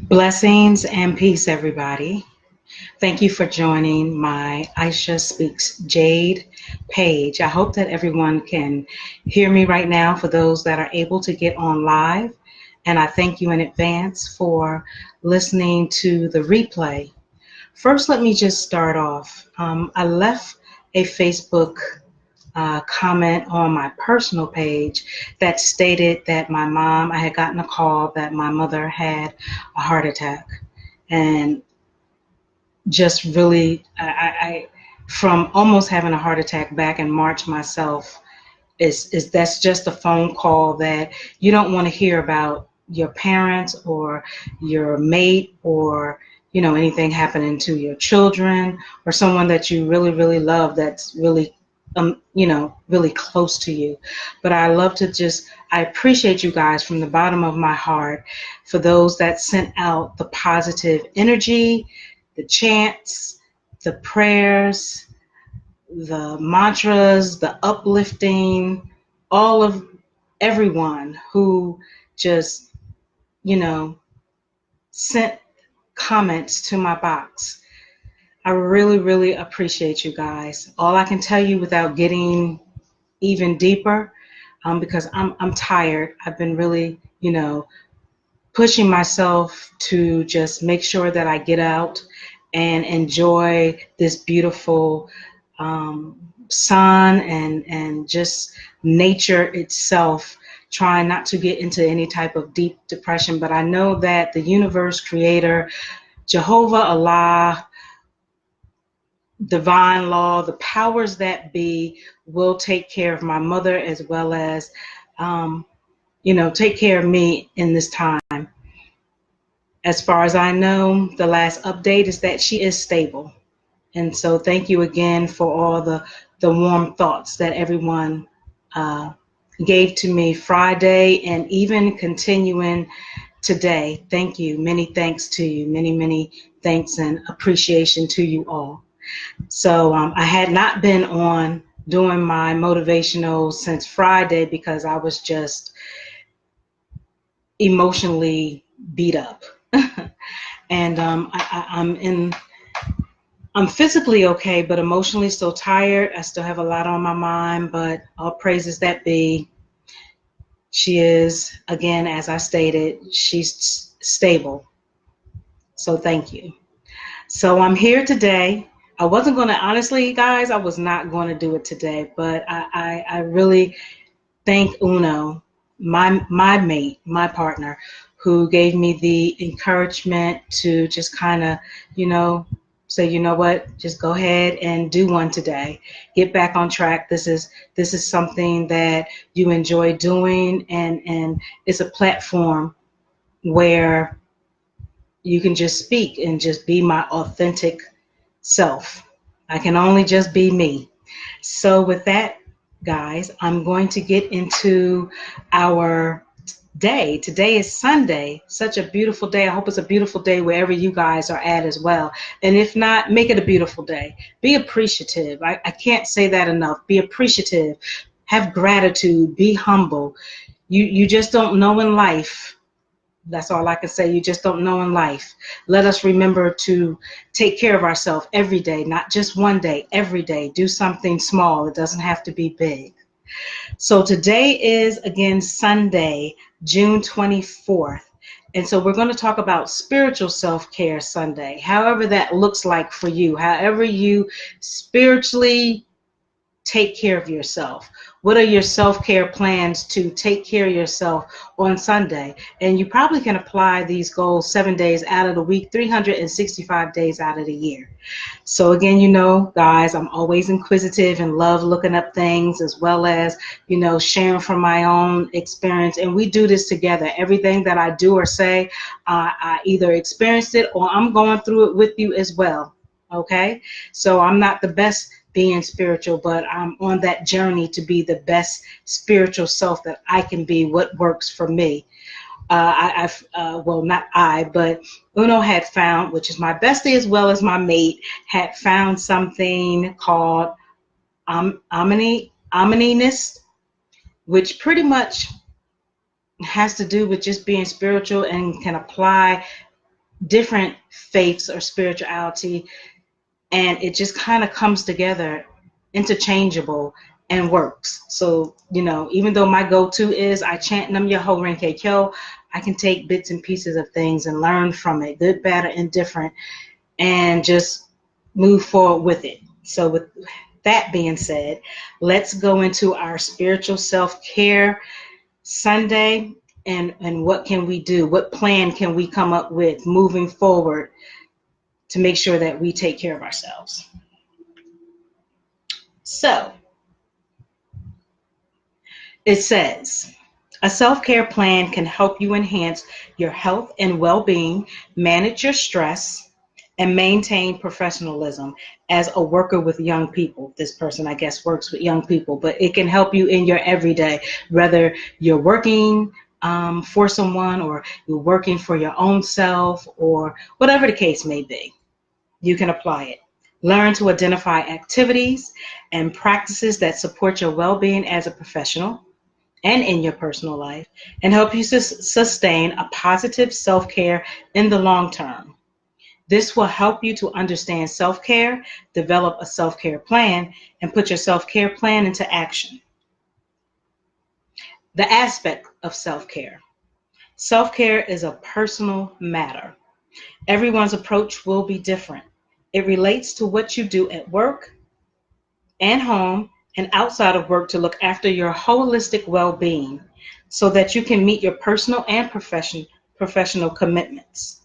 Blessings and peace, everybody. Thank you for joining my Aisha Speaks Jade page. I hope that everyone can hear me right now for those that are able to get on live. And I thank you in advance for listening to the replay. First, let me just start off. I left a Facebook comment on my personal page that stated that I had gotten a call that my mother had a heart attack. And just really, from almost having a heart attack back in March myself, is that's just a phone call that you don't want to hear about your parents or your mate or anything happening to your children or someone that you really really love that's really really close to you. But I appreciate you guys from the bottom of my heart for those that sent out the positive energy, the chants, the prayers, the mantras, the uplifting, all of everyone who just, you know, sent comments to my box. I really, really appreciate you guys. All I can tell you without getting even deeper, because I'm tired. I've been really, pushing myself to just make sure that I get out and enjoy this beautiful sun and just nature itself, trying not to get into any type of deep depression. But I know that the universe creator, Jehovah, Allah, divine law, the powers that be will take care of my mother as well as, take care of me in this time. As far as I know, the last update is that she is stable. And so thank you again for all the warm thoughts that everyone gave to me Friday and even continuing today. Thank you. Many thanks to you. Many, many thanks and appreciation to you all. So I had not been on doing my motivational since Friday because I was just emotionally beat up. And I'm physically okay, but emotionally still tired. I still have a lot on my mind, but all praises that be. She is, again, as I stated, she's stable. So thank you. So I'm here today. I wasn't going to, honestly, guys, I was not going to do it today, but I really thank Uno, my mate, my partner, who gave me the encouragement to just kind of, say, you know what, just go ahead and do one today. Get back on track. This is something that you enjoy doing, and it's a platform where you can just speak and just be my authentic self. I can only just be me. So with that, guys, I'm going to get into our day. Today is Sunday. Such a beautiful day. I hope it's a beautiful day wherever you guys are at as well. And if not, make it a beautiful day. Be appreciative. I can't say that enough. Be appreciative. Have gratitude. Be humble. You just don't know in life. That's all I can say. You just don't know in life. Let us remember to take care of ourselves every day, not just one day, every day. Do something small. It doesn't have to be big. So today is, again, Sunday, June 24th. And so we're going to talk about spiritual self-care Sunday, however that looks like for you, however you spiritually take care of yourself. What are your self-care plans to take care of yourself on Sunday? And you probably can apply these goals 7 days out of the week, 365 days out of the year. So again, guys, I'm always inquisitive and love looking up things as well as, sharing from my own experience. And we do this together. Everything that I do or say, I either experienced it or I'm going through it with you as well. Okay? So I'm not the best being spiritual, but I'm on that journey to be the best spiritual self that I can be, what works for me. Not I, but Uno had found, which is my bestie as well as my mate, had found something called omniness, which pretty much has to do with just being spiritual and can apply different faiths or spirituality, and it just kind of comes together, interchangeable, and works. So, even though my go-to is I chant Nam Myoho Renge Kyo, I can take bits and pieces of things and learn from it, good, bad, or indifferent, and just move forward with it. So with that being said, let's go into our spiritual self-care Sunday, and what can we do? What plan can we come up with moving forward to make sure that we take care of ourselves? So it says, a self-care plan can help you enhance your health and well-being, manage your stress, and maintain professionalism as a worker with young people. This person, I guess, works with young people, but it can help you in your everyday, whether you're working for someone or you're working for your own self or whatever the case may be. You can apply it. Learn to identify activities and practices that support your well-being as a professional and in your personal life, and help you sustain a positive self-care in the long term. This will help you to understand self-care, develop a self-care plan, and put your self-care plan into action. The aspect of self-care. Self-care is a personal matter. Everyone's approach will be different. It relates to what you do at work and home and outside of work to look after your holistic well-being so that you can meet your personal and professional commitments.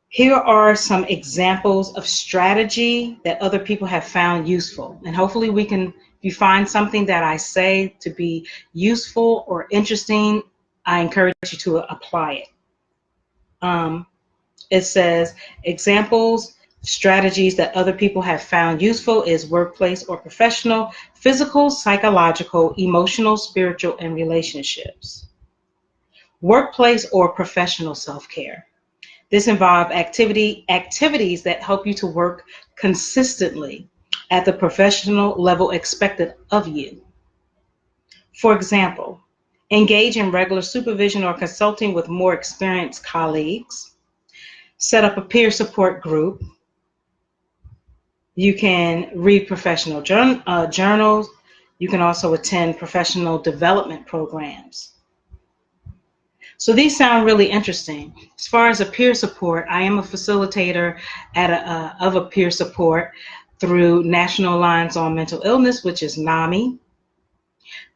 Here are some examples of strategy that other people have found useful. And hopefully if you find something that I say to be useful or interesting, I encourage you to apply it. It says, examples, strategies that other people have found useful is workplace or professional, physical, psychological, emotional, spiritual, and relationships. Workplace or professional self-care. This involves activities that help you to work consistently at the professional level expected of you. For example, engage in regular supervision or consulting with more experienced colleagues. Set up a peer support group. You can read professional journals. You can also attend professional development programs. So these sound really interesting. As far as a peer support, I am a facilitator of a peer support through National Alliance on Mental Illness, which is NAMI.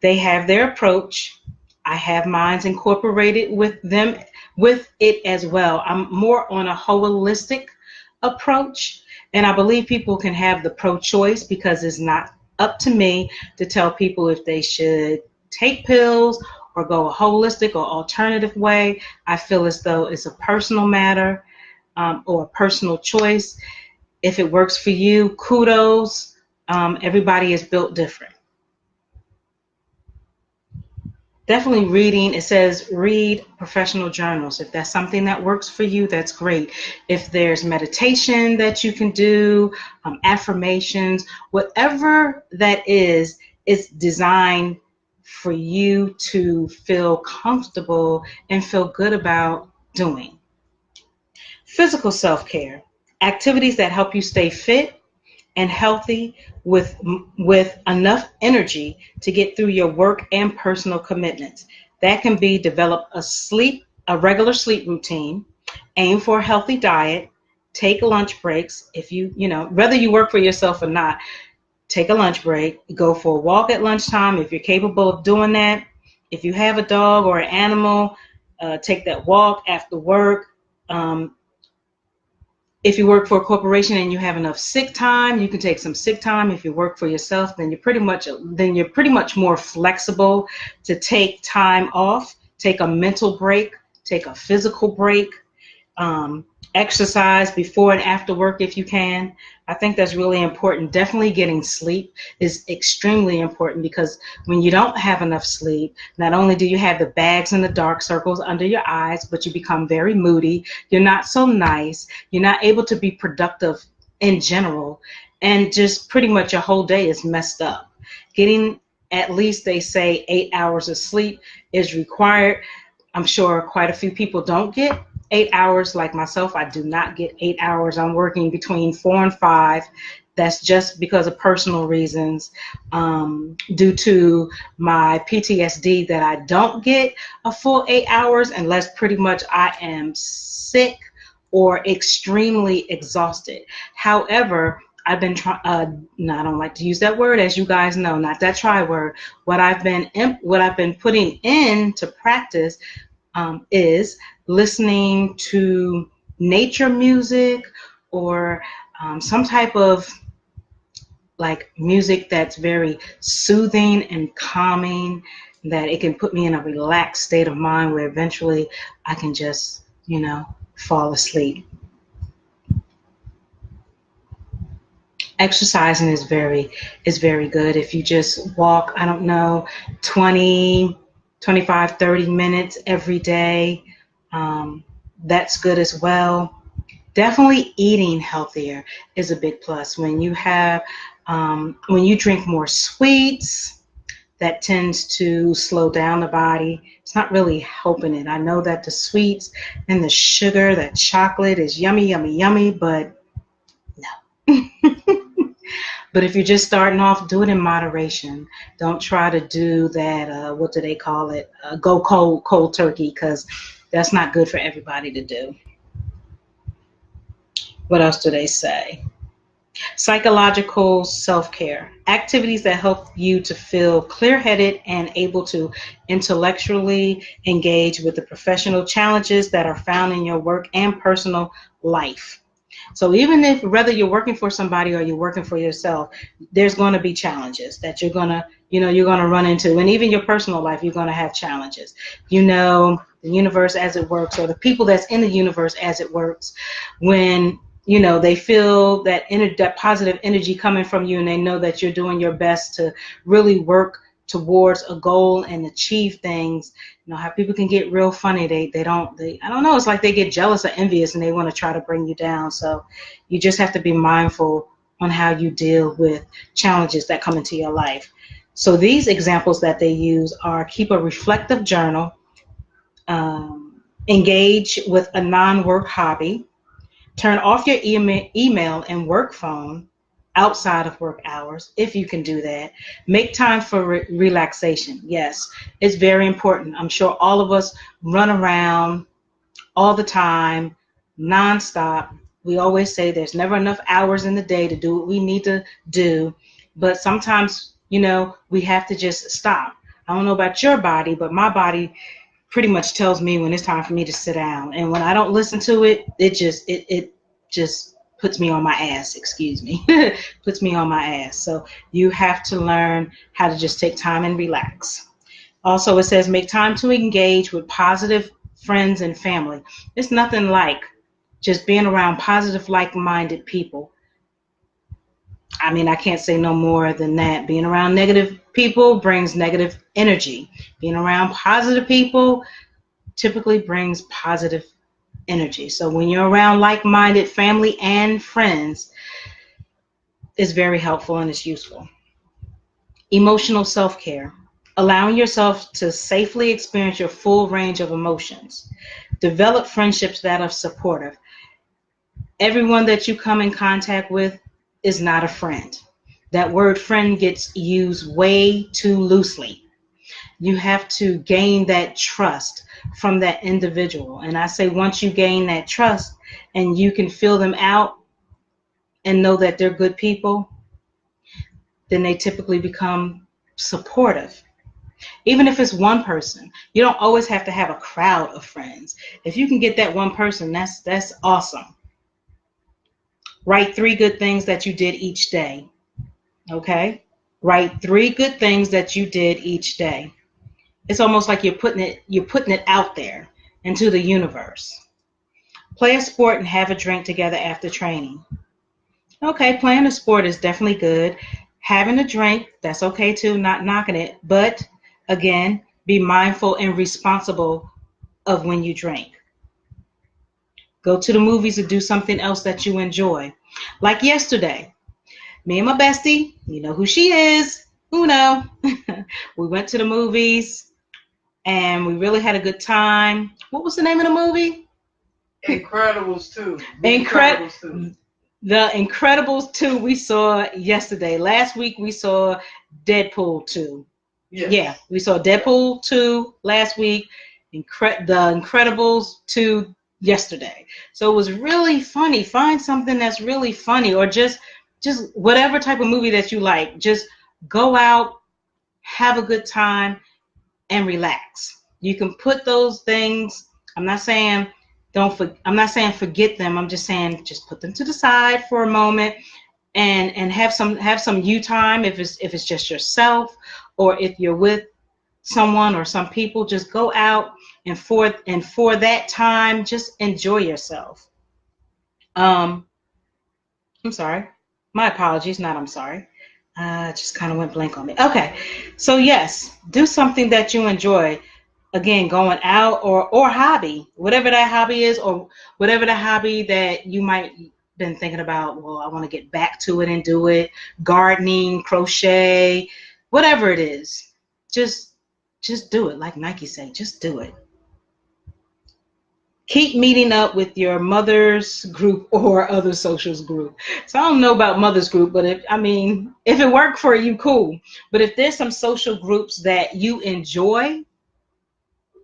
They have their approach. I have mine incorporated with it as well. I'm more on a holistic approach, and I believe people can have the pro-choice because it's not up to me to tell people if they should take pills or go a holistic or alternative way. I feel as though it's a personal matter or a personal choice. If it works for you, kudos. Everybody is built different. Definitely reading, it says read professional journals. If that's something that works for you, that's great. If there's meditation that you can do, affirmations, whatever that is, it's designed for you to feel comfortable and feel good about doing. Physical self-care, activities that help you stay fit and healthy with enough energy to get through your work and personal commitments. That can be develop a regular sleep routine, aim for a healthy diet, take lunch breaks. If whether you work for yourself or not, take a lunch break, go for a walk at lunchtime if you're capable of doing that. If you have a dog or an animal, take that walk after work. If you work for a corporation and you have enough sick time, you can take some sick time. If you work for yourself, then you're pretty much more flexible to take time off, take a mental break, take a physical break, exercise before and after work if you can. I think that's really important. Definitely getting sleep is extremely important because when you don't have enough sleep, not only do you have the bags and the dark circles under your eyes, but you become very moody. You're not so nice. You're not able to be productive in general. And just pretty much your whole day is messed up. Getting at least, they say, 8 hours of sleep is required. I'm sure quite a few people don't get 8 hours like myself. I do not get 8 hours. I'm working between 4 and 5. That's just because of personal reasons, due to my PTSD, that I don't get a full 8 hours unless pretty much I am sick or extremely exhausted. However, I've been trying. No, I don't like to use that word, as you guys know, not that try word. What I've been putting into practice is listening to nature music, or some type of like music that's very soothing and calming, that it can put me in a relaxed state of mind where eventually I can just, fall asleep. Exercising is very good. If you just walk, I don't know, 20, 25, 30 minutes every day, um, that's good as well. Definitely eating healthier is a big plus. When you drink more sweets, that tends to slow down the body. It's not really helping it. I know that the sweets and the sugar, that chocolate is yummy, yummy, yummy, but no. But if you're just starting off, do it in moderation. Don't try to do that, what do they call it? Go cold turkey, because that's not good for everybody to do. What else do they say? Psychological self-care. Activities that help you to feel clear-headed and able to intellectually engage with the professional challenges that are found in your work and personal life. So even if whether you're working for somebody or you're working for yourself, there's going to be challenges that you're going to run into. And even your personal life, you're going to have challenges. The universe as it works, or the people that's in the universe as it works, when they feel that positive energy coming from you, and they know that you're doing your best to really work towards a goal and achieve things. How people can get real funny. I don't know, it's like they get jealous or envious and they want to try to bring you down. So you just have to be mindful on how you deal with challenges that come into your life. So these examples that they use are: keep a reflective journal, engage with a non-work hobby, turn off your email and work phone outside of work hours, if you can do that. Make time for relaxation. Yes, it's very important. I'm sure all of us run around all the time, nonstop. We always say there's never enough hours in the day to do what we need to do. But sometimes, we have to just stop. I don't know about your body, but my body pretty much tells me when it's time for me to sit down. And when I don't listen to it, it just puts me on my ass, excuse me, puts me on my ass. So you have to learn how to just take time and relax. Also, it says make time to engage with positive friends and family. It's nothing like just being around positive, like-minded people. I mean, I can't say no more than that. Being around negative people brings negative energy. Being around positive people typically brings positive energy. So when you're around like-minded family and friends, it's very helpful and it's useful. Emotional self-care. Allowing yourself to safely experience your full range of emotions. Develop friendships that are supportive. Everyone that you come in contact with is not a friend. That word friend gets used way too loosely. You have to gain that trust from that individual. And I say once you gain that trust and you can feel them out and know that they're good people, then they typically become supportive. Even if it's one person, you don't always have to have a crowd of friends. If you can get that one person, that's awesome. Write 3 good things that you did each day. Okay? Write 3 good things that you did each day. It's almost like you're putting it out there into the universe. Play a sport and have a drink together after training. Okay, playing a sport is definitely good. Having a drink, that's okay too, not knocking it. But again, be mindful and responsible of when you drink. Go to the movies or do something else that you enjoy. Like yesterday, me and my bestie, you know who she is, Uno. We went to the movies and we really had a good time. What was the name of the movie? Incredibles 2. Incredibles 2. The Incredibles 2 we saw yesterday. Last week we saw Deadpool 2. Yes. Yeah, we saw Deadpool 2 last week. The Incredibles 2 yesterday. So it was really funny. Find something that's really funny, or just whatever type of movie that you like. Just go out, have a good time, and relax. You can put those things. I'm not saying forget them. I'm just saying just put them to the side for a moment and have some you time if it's just yourself, or if you're with someone or some people. Just go out and for that time, just enjoy yourself. I'm sorry. My apologies. Not I'm sorry. Just kind of went blank on me. Okay. So yes, do something that you enjoy. Again, going out or hobby, whatever that hobby is, or whatever the hobby that you might been thinking about. Well, I want to get back to it and do it. Gardening, crochet, whatever it is. Just do it. Like Nike say, just do it. Keep meeting up with your mother's group or other socials group. So I don't know about mother's group, but if it worked for you, cool. But if there's some social groups that you enjoy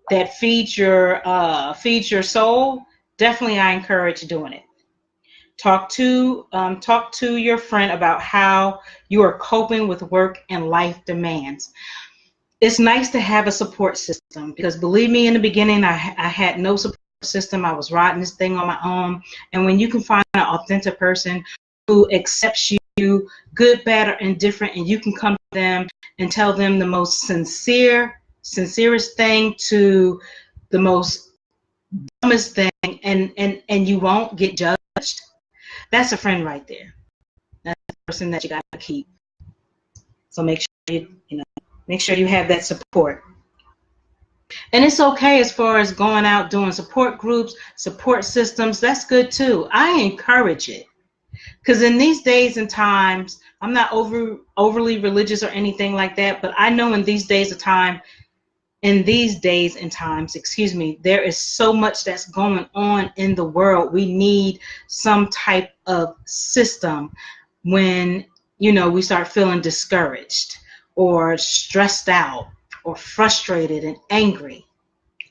that feeds your soul, definitely I encourage doing it. Talk to your friend about how you are coping with work and life demands. It's nice to have a support system, because believe me, in the beginning I had no support system. I was riding this thing on my own. And when you can find an authentic person who accepts you, good, bad, or indifferent, and you can come to them and tell them the most sincerest thing to the most dumbest thing, and you won't get judged, that's a friend right there. That's the person that you got to keep. So make sure you have that support. And it's okay as far as going out doing support groups, support systems. That's good too. I encourage it, because in these days and times, I'm not overly religious or anything like that, but I know in these days and times, there is so much that's going on in the world. We need some type of system when we start feeling discouraged or stressed out or frustrated and angry.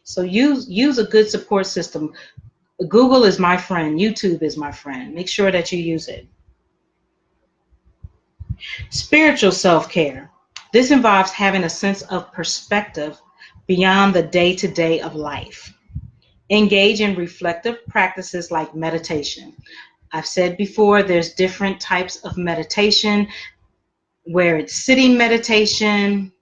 So use a good support system. Google is my friend. YouTube is my friend. Make sure that you use it. Spiritual self-care. This involves having a sense of perspective beyond the day-to-day of life. Engage in reflective practices like meditation. I've said before, there's different types of meditation, where it's sitting meditation,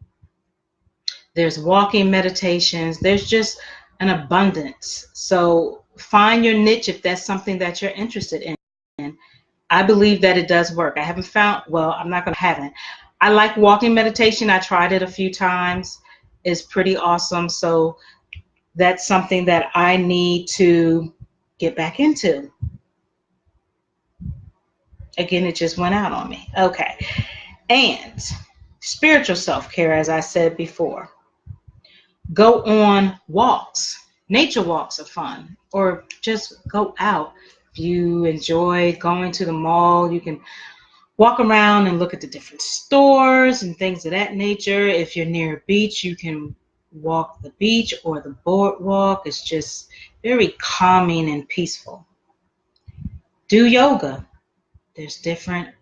there's walking meditations, there's just an abundance. So find your niche if that's something that you're interested in. I believe that it does work. I haven't found, well, I'm not going to have it. I like walking meditation. I tried it a few times. It's pretty awesome. So that's something that I need to get back into. Again, it just went out on me. Okay. And spiritual self-care, as I said before. Go on walks. Nature walks are fun. Or just go out. If you enjoy going to the mall, you can walk around and look at the different stores and things of that nature. If you're near a beach, you can walk the beach or the boardwalk. It's just very calming and peaceful. Do yoga. There's different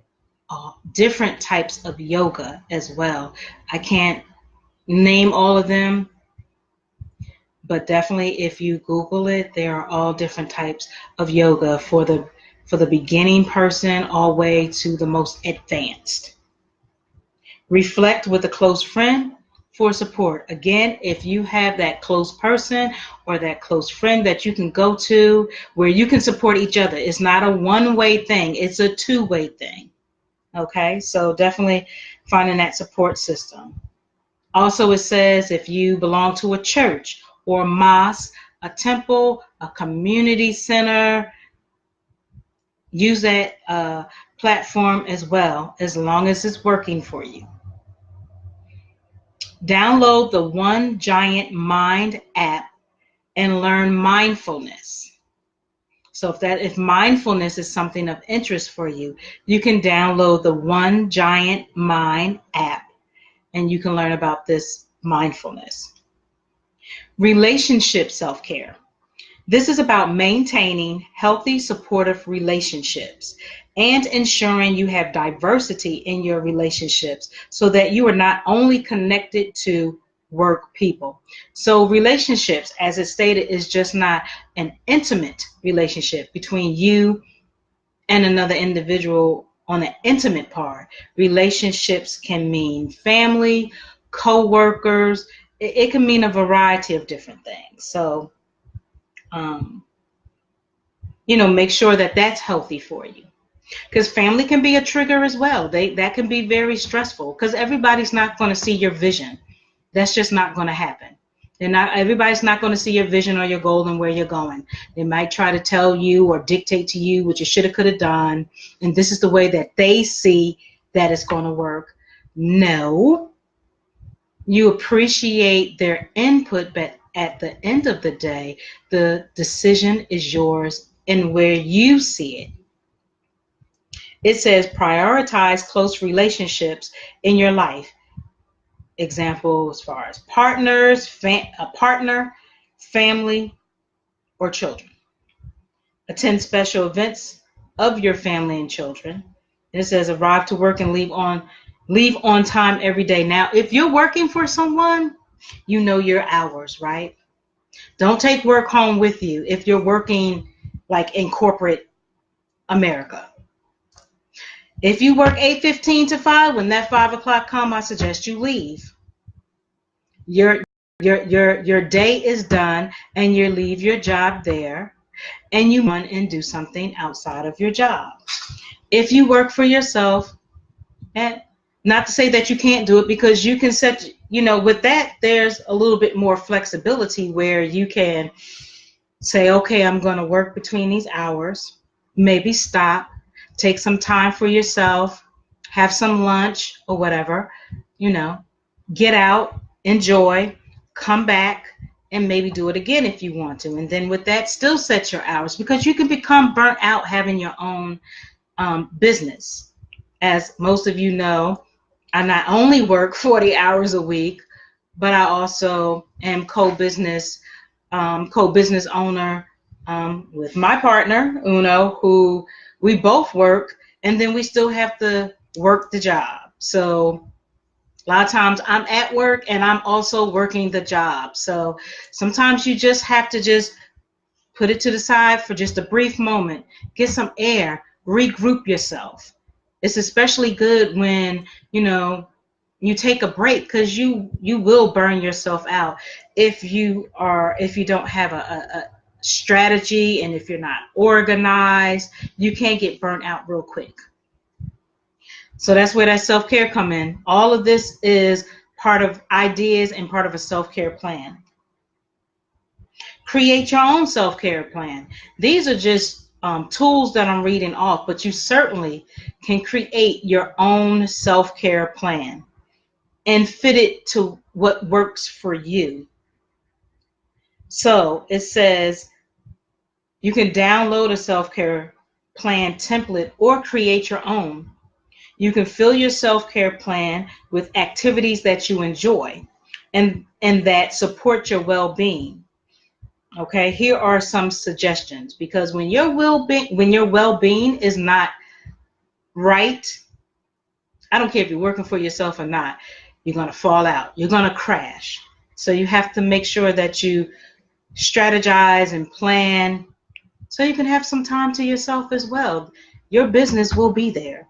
types of yoga as well. I can't name all of them, but definitely if you Google it, there are all different types of yoga for the beginning person all the way to the most advanced. Reflect with a close friend for support. Again, if you have that close person or that close friend that you can go to where you can support each other. It's not a one-way thing. It's a two-way thing. Okay, so definitely finding that support system. Also, it says if you belong to a church or a mosque, a temple, a community center, use that platform as well, as long as it's working for you. Download the One Giant Mind app and learn mindfulness. So if mindfulness is something of interest for you, you can download the One Giant Mind app and you can learn about this mindfulness. Relationship self-care. This is about maintaining healthy, supportive relationships and ensuring you have diversity in your relationships so that you are not only connected to work people. So relationships, as it stated, is just not an intimate relationship between you and another individual on the intimate part. Relationships can mean family, co-workers. It can mean a variety of different things. So make sure that that's healthy for you, because family can be a trigger as well. That can be very stressful because everybody's not going to see your vision. That's just not going to happen. Everybody's not going to see your vision or your goal and where you're going. They might try to tell you or dictate to you what you should have, could have done, and this is the way that they see that it's going to work. No, you appreciate their input, but at the end of the day, the decision is yours and where you see it. It says prioritize close relationships in your life. Example as far as partners, a partner, family, or children. Attend special events of your family and children. And it says arrive to work and leave on time every day. Now, if you're working for someone, you know your hours, right? Don't take work home with you if you're working like in corporate America. If you work 8:15 to 5, when that 5 o'clock comes, I suggest you leave. Your day is done and you leave your job there and you run and do something outside of your job. If you work for yourself, and not to say that you can't do it, because you can set, with that, there's a little bit more flexibility where you can say, okay, I'm going to work between these hours, maybe stop, take some time for yourself, have some lunch or whatever, get out, enjoy, come back, and maybe do it again if you want to. And then with that, still set your hours, because you can become burnt out having your own business. As most of you know, I not only work 40 hours a week, but I also am co-business owner with my partner, Uno, who we both work, and then we still have to work the job. So a lot of times I'm at work and I'm also working the job. So sometimes you just have to just put it to the side for just a brief moment, get some air, regroup yourself. It's especially good when, you take a break, because you will burn yourself out if you don't have a strategy, and if you're not organized, you can't get burnt out real quick. So that's where that self-care come in. All of this is part of ideas and part of a self-care plan. Create your own self-care plan. These are just tools that I'm reading off, but you certainly can create your own self-care plan and fit it to what works for you. So it says you can download a self-care plan template or create your own. You can fill your self-care plan with activities that you enjoy and that support your well-being. Okay, here are some suggestions, because when your well-being is not right, I don't care if you're working for yourself or not, you're going to fall out. You're going to crash. So you have to make sure that you strategize and plan so you can have some time to yourself as well. Your business will be there.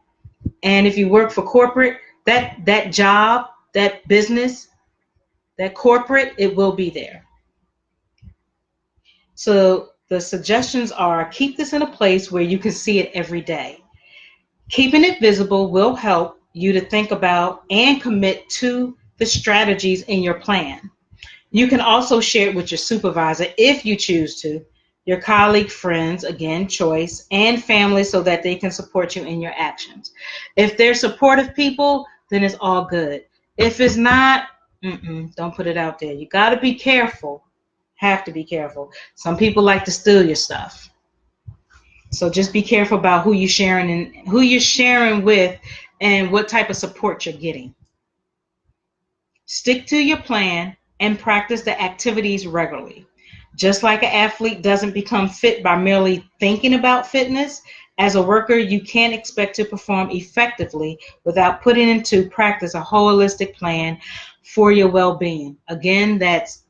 And if you work for corporate, that job, that business, that corporate, it will be there. So the suggestions are: keep this in a place where you can see it every day. Keeping it visible will help you to think about and commit to the strategies in your plan. You can also share it with your supervisor if you choose to, your colleague, friends, again, choice, and family, so that they can support you in your actions. If they're supportive people, then it's all good. If it's not, don't put it out there. You got to be careful. Have to be careful. Some people like to steal your stuff. So just be careful about who you're sharing with and what type of support you're getting. Stick to your plan and practice the activities regularly. Just like an athlete doesn't become fit by merely thinking about fitness, as a worker, you can't expect to perform effectively without putting into practice a holistic plan for your well-being. Again, that's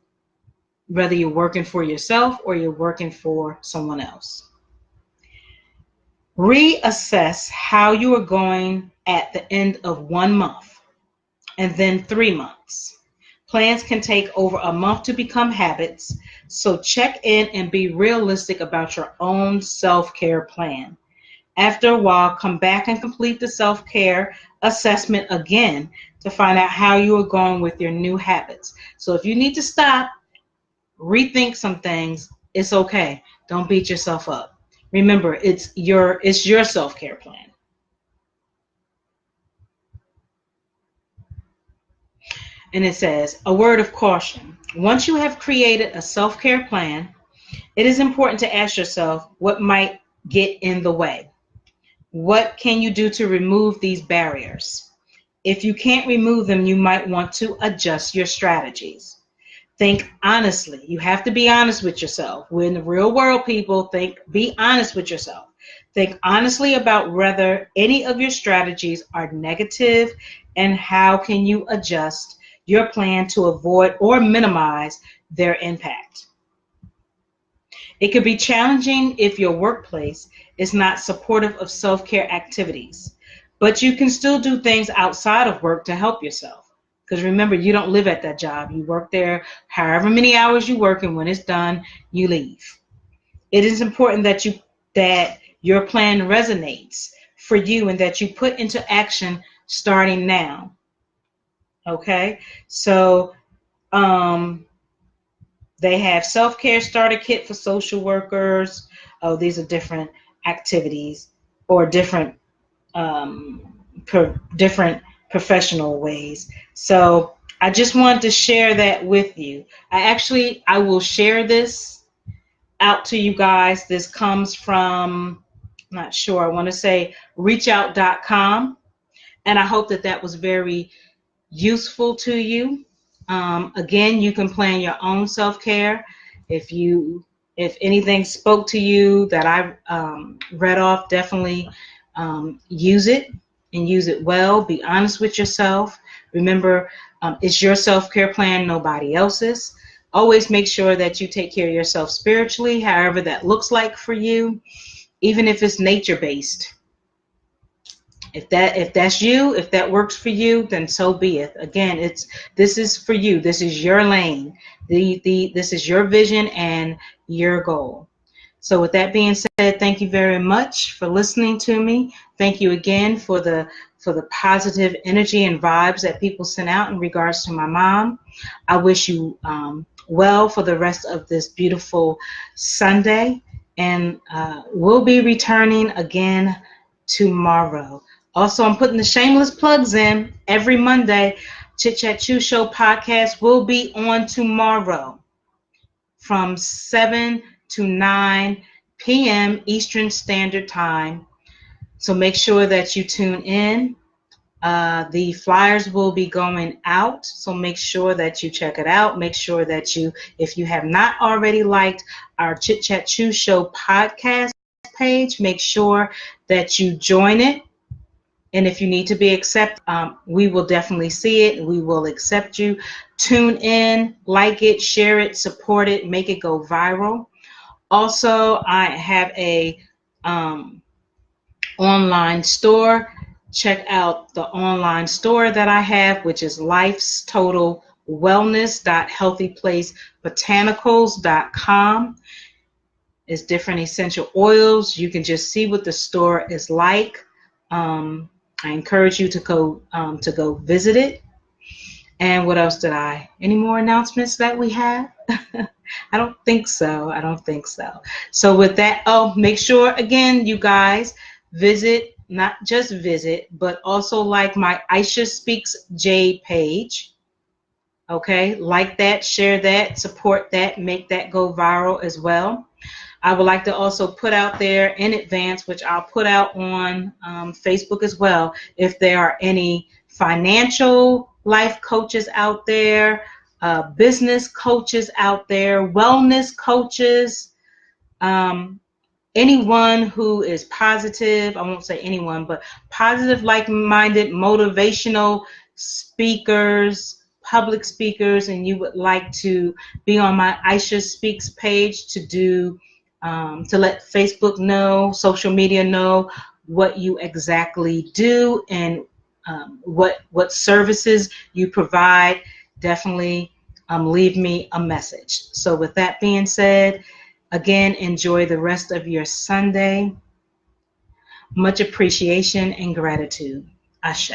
whether you're working for yourself or you're working for someone else. Reassess how you are going at the end of 1 month and then 3 months. Plans can take over a month to become habits, so check in and be realistic about your own self-care plan. After a while, come back and complete the self-care assessment again to find out how you are going with your new habits. So if you need to stop, rethink some things, it's okay. Don't beat yourself up. Remember, it's your self-care plan. And it says, a word of caution. Once you have created a self-care plan, it is important to ask yourself what might get in the way. What can you do to remove these barriers? If you can't remove them, you might want to adjust your strategies. Think honestly. You have to be honest with yourself. We're in the real world, people. Be honest with yourself. Think honestly about whether any of your strategies are negative and how can you adjust your plan to avoid or minimize their impact. It could be challenging if your workplace is not supportive of self-care activities, but you can still do things outside of work to help yourself. Because remember, you don't live at that job. You work there however many hours you work, and when it's done, you leave. It is important that your plan resonates for you and that you put into action starting now. Okay? So they have self-care starter kit for social workers. Oh, these are different activities or different different professional ways. So I just wanted to share that with you. I will share this out to you guys. This comes from, I'm not sure, I want to say reachout.com. And I hope that was very useful to you. Again, you can plan your own self-care. If anything spoke to you that I read off, definitely use it and use it well. Be honest with yourself. Remember, it's your self-care plan, nobody else's. Always make sure that you take care of yourself spiritually, however that looks like for you, even if it's nature-based. If that's you, if that works for you, then so be it. Again, this is for you. This is your lane. This is your vision and your goal. So with that being said, thank you very much for listening to me. Thank you again for the positive energy and vibes that people sent out in regards to my mom. I wish you well for the rest of this beautiful Sunday, and we'll be returning again tomorrow. Also, I'm putting the shameless plugs in every Monday. Chit Chat Chew Show podcast will be on tomorrow from 7 to 9 p.m. Eastern Standard Time. So make sure that you tune in. The flyers will be going out, so make sure that you check it out. Make sure that if you have not already liked our Chit Chat Chew Show podcast page, make sure that you join it. And if you need to be accepted, we will definitely see it. We will accept you. Tune in, like it, share it, support it, make it go viral. Also, I have a online store. Check out the online store that I have, which is Life's Total Wellness.healthyplacebotanicals.com. It's different essential oils. You can just see what the store is like. I encourage you to go visit it. And what else any more announcements that we have? I don't think so. So with that, make sure again, you guys visit, not just visit, but also like my Aisha Speaks Jade page. Okay, like that, share that, support that, make that go viral as well. I would like to also put out there in advance, which I'll put out on Facebook as well, if there are any financial life coaches out there, business coaches out there, wellness coaches, anyone who is positive, I won't say anyone, but positive, like-minded, motivational speakers, public speakers, and you would like to be on my Aisha Speaks page to let Facebook know, social media know what you exactly do and what services you provide, definitely leave me a message. So with that being said, again, enjoy the rest of your Sunday. Much appreciation and gratitude. Ashe.